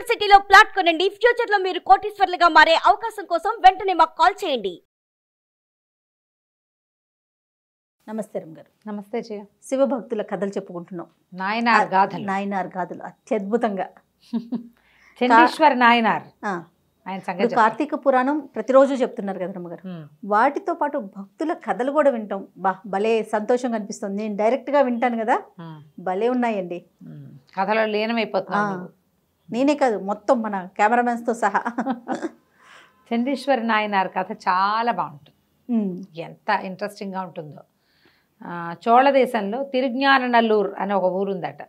సిటీలో ప్లాట్ కొనండి. ఫ్యూచర్ లో మీరు కోటీశ్వర్లుగా మారే అవకాశం కోసం వెంటనే మాకు కాల్ చేయండి. నమస్తే రమగారు. నమస్తే జయ. శివభక్తుల కథలు చెప్పుకుంటున్నాం. నాయనార్ గాథలు అత్యద్భుతంగా. చండీశ్వర్ నాయనార్ ఆయన సంగతి. కార్తీక పురాణం ప్రతిరోజు చెప్తున్నారు కదా రమగారు. వాటితో పాటు భక్తుల కథలు కూడా వింటాం. భలే సంతోషంగా అనిపిస్తుంది. నేను డైరెక్ట్ గా వింటాను కదా, భలే ఉన్నాయండి. కథలో లీనమైపోతున్నాను. నేనే కాదు, మొత్తం మన కెమెరామెన్స్ తో సహా. చండీశ్వర్ నాయనార్ కథ చాలా బాగుంటుంది. ఎంత ఇంట్రెస్టింగ్గా ఉంటుందో. చోళ దేశంలో తిరుజ్ఞాననల్లూరు అనే ఒక ఊరుందట.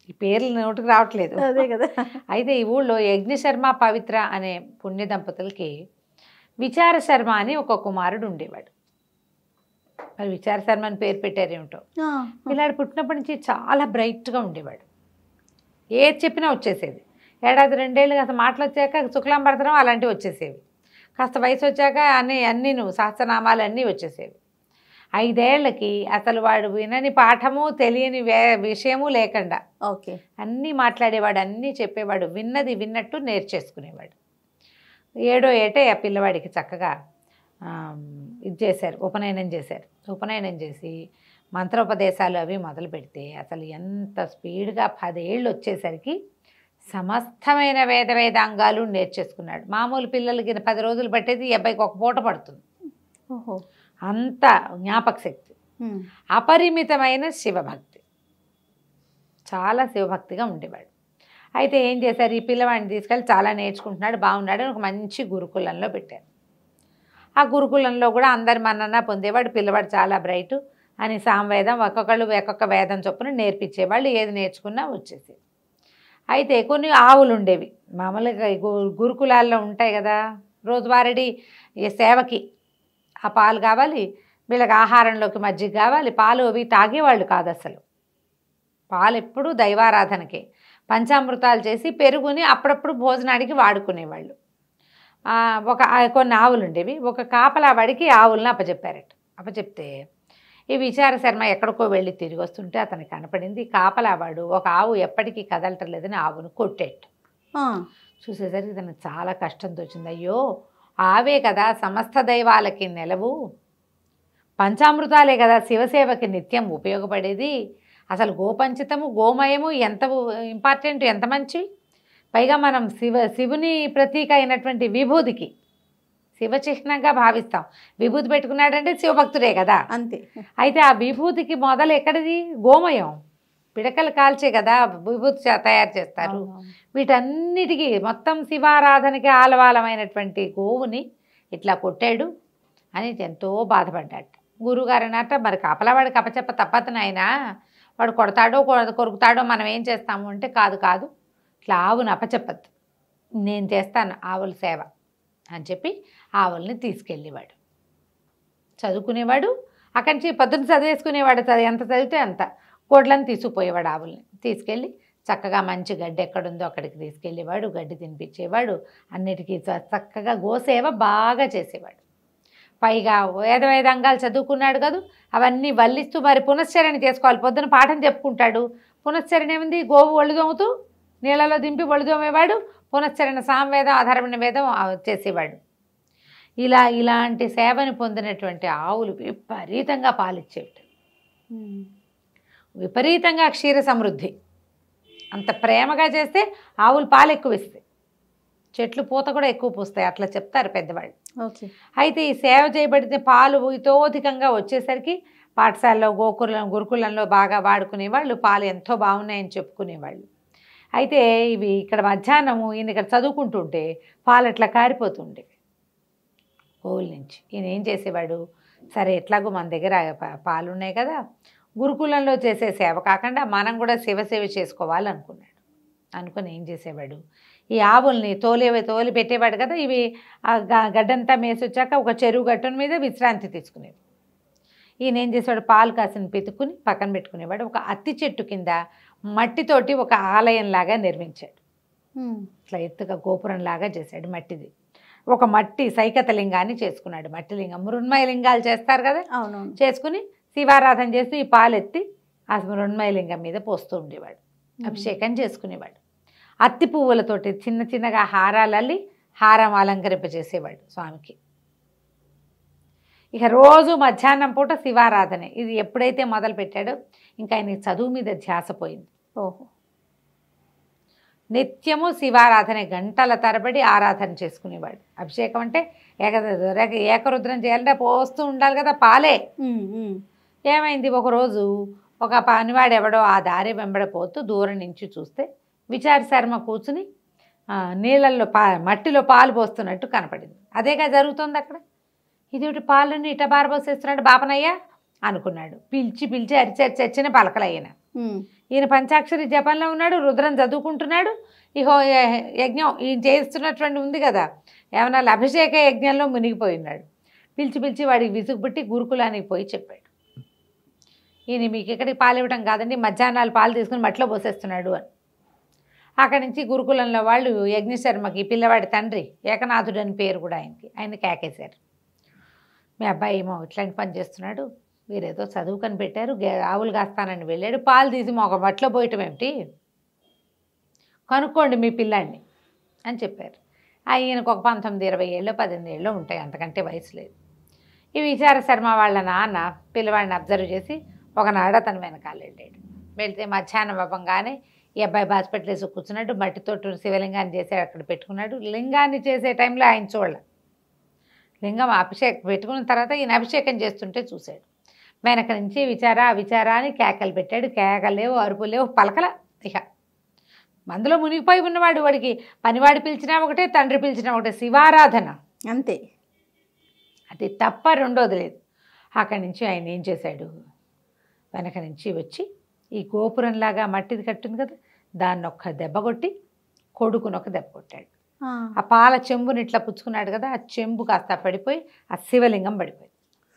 ఈ పేర్లు నోటికి రావట్లేదు. అదే కదా. అయితే ఈ ఊళ్ళో యజ్ఞశర్మ పవిత్ర అనే పుణ్య దంపతులకి విచార శర్మ అని ఒక కుమారుడు ఉండేవాడు. మరి విచార శర్మ అని పేరు పెట్టారేమిటో. పిల్లాడు పుట్టినప్పటి నుంచి చాలా బ్రైట్గా ఉండేవాడు. ఏది చెప్పినా వచ్చేసేది. ఏడాది రెండేళ్ళు కాస్త మాటలు వచ్చాక శుక్లాంబరతనం అలాంటివి వచ్చేసేవి. కాస్త వయసు వచ్చాక అన్నీ నువ్వు సహస్రనామాలు అన్నీ వచ్చేసేవి. 5 ఏళ్లకి అసలు వాడు వినని పాఠము తెలియని విషయము లేకుండా అన్నీ మాట్లాడేవాడు, అన్నీ చెప్పేవాడు. విన్నది విన్నట్టు నేర్చేసుకునేవాడు. 7వ ఏటే ఆ పిల్లవాడికి చక్కగా ఇది చేశారు, ఉపనయనం చేశారు. ఉపనయనం చేసి మంత్రోపదేశాలు అవి మొదలు పెడితే అసలు ఎంత స్పీడ్గా 10 ఏళ్ళు వచ్చేసరికి సమస్తమైన వేదాంగాలు నేర్చేసుకున్నాడు. మామూలు పిల్లలకి 10 రోజులు పట్టేది ఈ అబ్బాయికి ఒక పూట పడుతుంది. అంత జ్ఞాపక శక్తి, అపరిమితమైన శివభక్తి, చాలా శివభక్తిగా ఉండేవాడు. అయితే ఏం చేశారు, ఈ పిల్లవాడిని తీసుకెళ్ళి చాలా నేర్చుకుంటున్నాడు, బాగున్నాడు అని ఒక మంచి గురుకులంలో పెట్టారు. ఆ గురుకులంలో కూడా అందరి మన్నన పొందేవాడు. పిల్లవాడు చాలా బ్రైట్ అని సామవేదం ఒక్కొక్క వేదం చొప్పున నేర్పించేవాళ్ళు. ఏది నేర్చుకున్నా వచ్చేసి. అయితే కొన్ని ఆవులు ఉండేవి. మామూలుగా గురుకులాల్లో ఉంటాయి కదా, రోజువారీ సేవకి ఆ పాలు కావాలి, వీళ్ళకి ఆహారంలోకి మజ్జిగ కావాలి. పాలు అవి తాగేవాళ్ళు కాదు అసలు. పాలు ఎప్పుడూ దైవారాధనకే. పంచామృతాలు చేసి పెరుగుని అప్పుడప్పుడు భోజనానికి వాడుకునేవాళ్ళు. కొన్ని ఆవులు ఉండేవి. ఒక కాపలా వాడికి ఆవులను అప్పచెప్పారట. అప్పచెప్తే ఈ విచార శర్మ ఎక్కడికో వెళ్ళి తిరిగి వస్తుంటే అతనికి కనపడింది. కాపలావాడు ఒక ఆవు ఎప్పటికీ కదలటలేదని ఆవును కొట్టేట్టు. చూసేసరికి తనకు చాలా కష్టంతో వచ్చింది. అయ్యో, ఆవే కదా సమస్త దైవాలకి నెలవు, పంచామృతాలే కదా శివసేవకి నిత్యం ఉపయోగపడేది. అసలు గోపంచితము గోమయము ఎంత ఇంపార్టెంట్, ఎంత మంచివి. పైగా మనం శివుని ప్రతీక అయినటువంటి విభూతికి శివచిహ్నంగా భావిస్తాం. విభూతి పెట్టుకున్నాడంటే శివభక్తుడే కదా, అంతే. అయితే ఆ విభూతికి మొదలు ఎక్కడిది? గోమయం. పిడకలు కాల్చే కదా విభూతి తయారు చేస్తారు. వీటన్నిటికీ మొత్తం శివారాధనకి ఆలవాలమైనటువంటి గోవుని ఇట్లా కొట్టాడు అని ఎంతో బాధపడ్డాడు. గురువుగారు అన్నట్ట, మరి కాపలావాడికి అప్పచెప్ప తప్పదు నాయనా, వాడు కొడతాడో కొరుకుతాడో మనం ఏం చేస్తాము అంటే, కాదు ఇట్లా ఆవును అప్పచెప్పద్దు, నేను చేస్తాను ఆవుల సేవ అని చెప్పి ఆవుల్ని తీసుకెళ్ళేవాడు. చదువుకునేవాడు. అక్కడి నుంచి పొద్దున్న చదివేసుకునేవాడు. ఎంత చదివితే అంత. కోడ్లను తీసుకుపోయేవాడు. ఆవుల్ని తీసుకెళ్ళి చక్కగా మంచి గడ్డి ఎక్కడుందో అక్కడికి తీసుకెళ్ళేవాడు. గడ్డి తినిపించేవాడు. అన్నిటికీ చక్కగా గోసేవ బాగా చేసేవాడు. పైగా వేదంగాలు చదువుకున్నాడు కదా, అవన్నీ వల్లిస్తూ మరి పునశ్చరణ చేసుకోవాలి. పొద్దున పాఠం చెప్పుకుంటాడు. పునశ్చరణ ఏముంది, గోవు ఒళ్ళు దోముతూ నీళ్ళలో దింపి ఒళ్ళు దోమేవాడు. పునశ్చరణ సామవేదం ఆధారమైన వేదం చేసేవాడు. ఇలాంటి సేవని పొందినటువంటి ఆవులు విపరీతంగా పాలిచ్చేవి. విపరీతంగా క్షీర సమృద్ధి. అంత ప్రేమగా చేస్తే ఆవులు పాలు ఎక్కువ ఇస్తాయి, చెట్లు పూత కూడా ఎక్కువ పూస్తాయి, అట్లా చెప్తారు పెద్దవాళ్ళు. అయితే ఈ సేవ చేయబడితే పాలు ఇతోధికంగా వచ్చేసరికి పాఠశాలలో గురుకులంలో బాగా వాడుకునేవాళ్ళు. పాలు ఎంతో బాగున్నాయని చెప్పుకునేవాళ్ళు. అయితే ఇవి ఇక్కడ మధ్యాహ్నము ఈయన ఇక్కడ చదువుకుంటుంటే పాలు అట్లా కారిపోతుండేవి గోవుల నుంచి. ఈయన ఏం చేసేవాడు, సరే ఎట్లాగో మన దగ్గర పాలు ఉన్నాయి కదా, గురుకులంలో చేసే సేవ కాకుండా మనం కూడా శివసేవ చేసుకోవాలనుకున్నాడు. అనుకుని ఏం చేసేవాడు, ఈ ఆవుల్ని తోలి పెట్టేవాడు కదా, ఇవి గడ్డంతా మేసి వచ్చాక ఒక చెరువు గట్టున మీద విశ్రాంతి తీసుకునేవి. ఈయన ఏం చేసేవాడు, పాలు కాసిన పెతుకుని పక్కన పెట్టుకునేవాడు. ఒక అత్తి చెట్టు కింద మట్టితోటి ఒక ఆలయంలాగా నిర్మించాడు. ఇట్లా ఎత్తుగా గోపురంలాగా చేశాడు మట్టిది. ఒక మట్టి సైకత లింగాన్ని చేసుకున్నాడు. మట్టి లింగం, మృణ్మయ లింగాలు చేస్తారు కదా, చేసుకుని శివారాధన చేస్తూ ఈ పాలెత్తి ఆ మృణ్మయ లింగం మీద పోస్తూ ఉండేవాడు. అభిషేకం చేసుకునేవాడు. అత్తి పువ్వులతోటి చిన్న చిన్నగా హారాలల్లి హారం అలంకరింపజేసేవాడు స్వామికి. ఇక రోజు మధ్యాహ్నం పూట శివారాధనే. ఇది ఎప్పుడైతే మొదలు పెట్టాడో ఇంకా ఆయన చదువు మీద ధ్యాస పోయింది. ఓహో. నిత్యము శివారాధనే, గంటల తరబడి ఆరాధన చేసుకునేవాడు. అభిషేకం అంటే ఏకరుద్రం చేయాలంటే పోస్తూ ఉండాలి కదా పాలే. ఏమైంది, ఒకరోజు ఒక పనివాడు ఎవడో ఆ దారి వెంబడిపోతూ దూరం నుంచి చూస్తే విచారి శర్మ కూర్చుని నీళ్ళల్లో మట్టిలో పాలు పోస్తున్నట్టు కనపడింది. అదేగా జరుగుతుంది అక్కడ. ఇదేమిటి పాలను ఇట బారబోసేస్తున్నాడు బాపనయ్య అనుకున్నాడు. పిలిచి పిలిచి అరిచి చచ్చిన పలకలయ్యన. ఈయన పంచాక్షరి జపంలో ఉన్నాడు, రుద్రం చదువుకుంటున్నాడు. ఇహో యజ్ఞం ఈయన చేస్తున్నటువంటి ఉంది కదా, ఏమన్నా అభిషేక యజ్ఞంలో మునిగిపోయినాడు. పిలిచి పిలిచి వాడికి విసుగుబుట్టి గురుకులానికి పోయి చెప్పాడు, ఈయన మీకు ఇక్కడికి పాలు ఇవ్వటం కాదండి, మధ్యాహ్నాలు పాలు తీసుకుని మట్టిలో పోసేస్తున్నాడు అని. అక్కడి నుంచి గురుకులంలో వాళ్ళు యజ్ఞశర్మకి, పిల్లవాడి తండ్రి ఏకనాథుడు అని పేరు కూడా ఆయన కేకేశారు. మీ అబ్బాయి ఏమో ఇట్లాంటి పని చేస్తున్నాడు, మీరేదో చదువుకొని పెట్టారు, ఆవులు కాస్తానని వెళ్ళాడు, పాలు తీసి ఒక మట్టిలో పోయటం ఏమిటి, కనుక్కోండి మీ పిల్లాడిని అని చెప్పారు. ఈయనకు ఒక 19-20 ఏళ్ళు 18 ఏళ్ళు ఉంటాయి, అంతకంటే వయసు లేదు. ఈ విచార శర్మ వాళ్ళ నాన్న పిల్లవాడిని అబ్జర్వ్ చేసి ఒకనాడు అతను వెనకాల వెళ్ళాడు. వెళ్తే మధ్యాహ్నం అవ్వగానే ఈ అబ్బాయి బాస్పెట్లేసి కూర్చున్నాడు, మట్టితోటి శివలింగాన్ని చేసి అక్కడ పెట్టుకున్నాడు. లింగాన్ని చేసే టైంలో ఆయన చూడాల, లింగం అభిషేకం పెట్టుకున్న తర్వాత ఈయన అభిషేకం చేస్తుంటే చూశాడు. వెనక నుంచి విచార అని కేకలు పెట్టాడు. కేకలు లేవు, అరుపులు లేవు, పలకల. ఇక మందులో మునిగిపోయి ఉన్నవాడు, వాడికి పనివాడు పిలిచినా ఒకటే, తండ్రి పిలిచినా ఒకటే, శివారాధన అంతే, అది తప్ప రెండోది లేదు. అక్కడి నుంచి ఆయన ఏం చేశాడు, వెనక నుంచి వచ్చి ఈ గోపురంలాగా మట్టిది కట్టుంది కదా, దాన్ని ఒక్క దెబ్బ కొట్టి కొడుకుని ఒక దెబ్బ కొట్టాడు. ఆ పాల చెంబుని ఇట్లా పుచ్చుకున్నాడు కదా, ఆ చెంబు కాస్త పడిపోయి ఆ శివలింగం పడిపోయింది.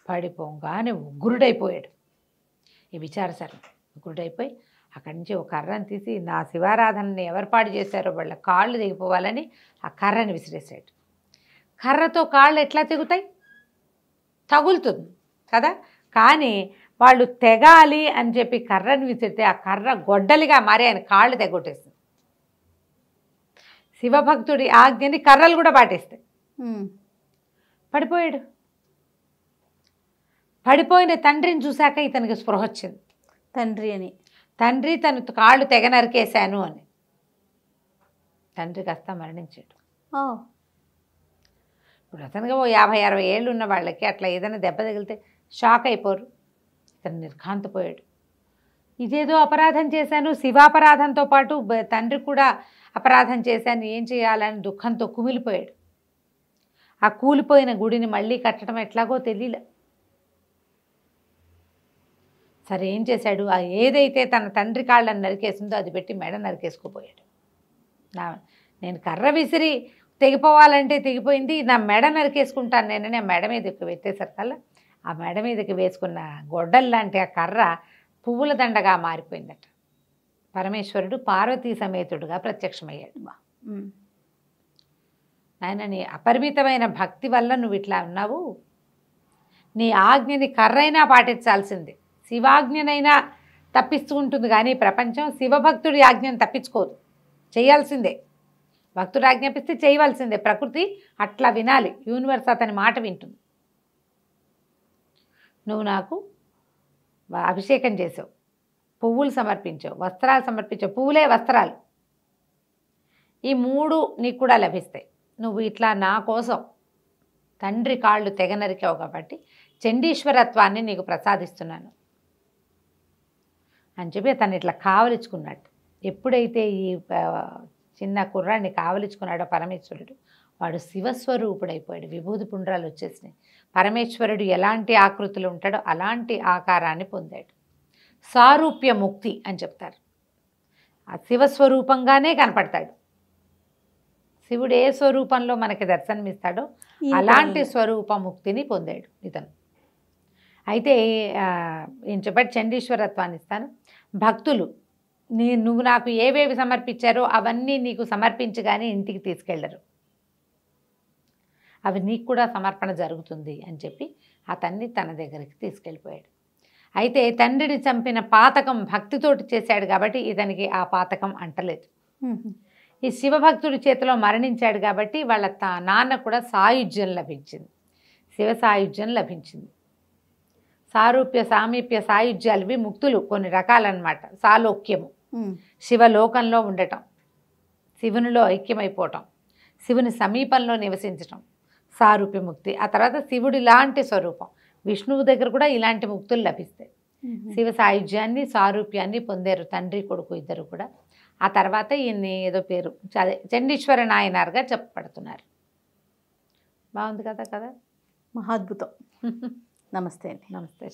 పడిపోగానే ఉగ్రుడైపోయాడు ఈ విచార శర్మ. ఉగ్రుడైపోయి అక్కడి నుంచి ఒక కర్రను తీసి, నా శివారాధనని ఎవరు పాడు చేశారో వాళ్ళ కాళ్ళు తెగిపోవాలని ఆ కర్రని విసిరేసాడు. కర్రతో కాళ్ళు ఎట్లా తెగుతాయి, తగులుతుంది కదా, కానీ వాళ్ళు తెగాలి అని చెప్పి కర్రని విసిరితే ఆ కర్ర గొడ్డలిగా మారి ఆయన కాళ్ళు తెగొట్టేస్తుంది. శివభక్తుడి ఆజ్ఞని కర్రలు కూడా పాటిస్తాయి. పడిపోయాడు. పడిపోయిన తండ్రిని చూశాక ఇతనికి స్పృహ వచ్చింది. తండ్రి తను కాళ్ళు తెగ నరికేశాను అని. తండ్రి కాస్త మరణించాడు. ఇప్పుడు అతనుగా 50-60 ఏళ్ళు ఉన్న వాళ్ళకి అట్లా ఏదైనా దెబ్బ తగిలితే షాక్ అయిపోరు. ఇతను నిర్ఘాంతపోయాడు. ఇదేదో అపరాధం చేశాను, శివాపరాధంతో పాటు తండ్రి కూడా అపరాధం చేశాను, ఏం చేయాలని దుఃఖంతో కుమిలిపోయాడు. ఆ కూలిపోయిన గుడిని మళ్ళీ కట్టడం ఎట్లాగో తెలియలే. సరే ఏం చేశాడు, ఆ ఏదైతే తన తండ్రి కాళ్ళని నరికేసిందో అది పెట్టి మెడ నరికేసుకుపోయాడు. నేను కర్ర విసిరి తెగిపోవాలంటే తెగిపోయింది, నా మెడ నరికేసుకుంటాను నేనని ఆ మెడ మీదకి పెట్టేసరికల్లా ఆ మెడ మీదకి వేసుకున్న గొడ్డల్లాంటి ఆ కర్ర పువ్వుల దండగా మారిపోయిందట. పరమేశ్వరుడు పార్వతీ సమేతుడుగా ప్రత్యక్షమయ్యాడు. నాయన, నీ అపరిమితమైన భక్తి వల్ల నువ్వు ఇట్లా ఉన్నావు, నీ ఆజ్ఞని కర్రైనా పాటించాల్సిందే. శివాజ్ఞనైనా తప్పిస్తూ ఉంటుంది కానీ ప్రపంచం శివభక్తుడి ఆజ్ఞను తప్పించుకోదు, చేయాల్సిందే. భక్తుడు ఆజ్ఞాపిస్తే చేయవలసిందే. ప్రకృతి అట్లా వినాలి, యూనివర్స్ అతని మాట వింటుంది. నువ్వు నాకు అభిషేకం చేసావు, పువ్వులు సమర్పించావు, వస్త్రాలు సమర్పించావు, పువ్వులే వస్త్రాలు, ఈ 3 నీకు కూడా లభిస్తాయి. నువ్వు ఇట్లా నా కోసం తండ్రి కాళ్ళు తెగ నరికావు కాబట్టి చండీశ్వరత్వాన్ని నీకు ప్రసాదిస్తున్నాను అని చెప్పి తను ఇట్లా కావలించుకున్నాడు. ఎప్పుడైతే ఈ చిన్న కుర్రాన్ని కావలించుకున్నాడో పరమేశ్వరుడు, వాడు శివస్వరూపుడైపోయాడు. విభూతి పుండ్రాలు వచ్చేసినాయి. పరమేశ్వరుడు ఎలాంటి ఆకృతిలో ఉంటాడో అలాంటి ఆకారాన్ని పొందాడు. సారూప్య ముక్తి అని చెప్తారు. ఆ శివస్వరూపంగానే కనపడతాడు. శివుడు ఏ స్వరూపంలో మనకి దర్శనమిస్తాడో అలాంటి స్వరూప ముక్తిని పొందాడు ఇతను. అయితే ఏం చెప్పాడు, చండీశ్వరత్వాన్ని ఇస్తాను, భక్తులు నువ్వు నాకు ఏవేవి సమర్పించారో అవన్నీ నీకు సమర్పించి కానీ ఇంటికి తీసుకెళ్లరు, అవి నీకు కూడా సమర్పణ జరుగుతుంది అని చెప్పి అతన్ని తన దగ్గరికి తీసుకెళ్ళిపోయాడు. అయితే తండ్రిని చంపిన పాతకం భక్తితోటి చేశాడు కాబట్టి ఇతనికి ఆ పాతకం అంటలేదు. ఈ శివభక్తుడి చేతిలో మరణించాడు కాబట్టి వాళ్ళ నాన్న కూడా సాయుధ్యం లభించింది, శివ సాయుధ్యం లభించింది. సారూప్య సామీప్య సాయుధ్యాలు ఇవి ముక్తులు కొన్ని రకాలన్నమాట. సాలోక్యము శివలోకంలో ఉండటం, శివునిలో ఐక్యమైపోవటం, శివుని సమీపంలో నివసించటం సారూప్య ముక్తి. ఆ తర్వాత శివుడి లాంటి స్వరూపం, విష్ణువు దగ్గర కూడా ఇలాంటి ముక్తులు లభిస్తాయి. శివ సాయుధ్యాన్ని సారూప్యాన్ని పొందారు తండ్రి కొడుకు ఇద్దరు కూడా. ఆ తర్వాత ఈయన్ని ఏదో పేరు చండీశ్వర నాయనార్గా చెప్పబడుతున్నారు. బాగుంది కదా కదా. మహాద్భుతం. నమస్తే అండి. నమస్తే.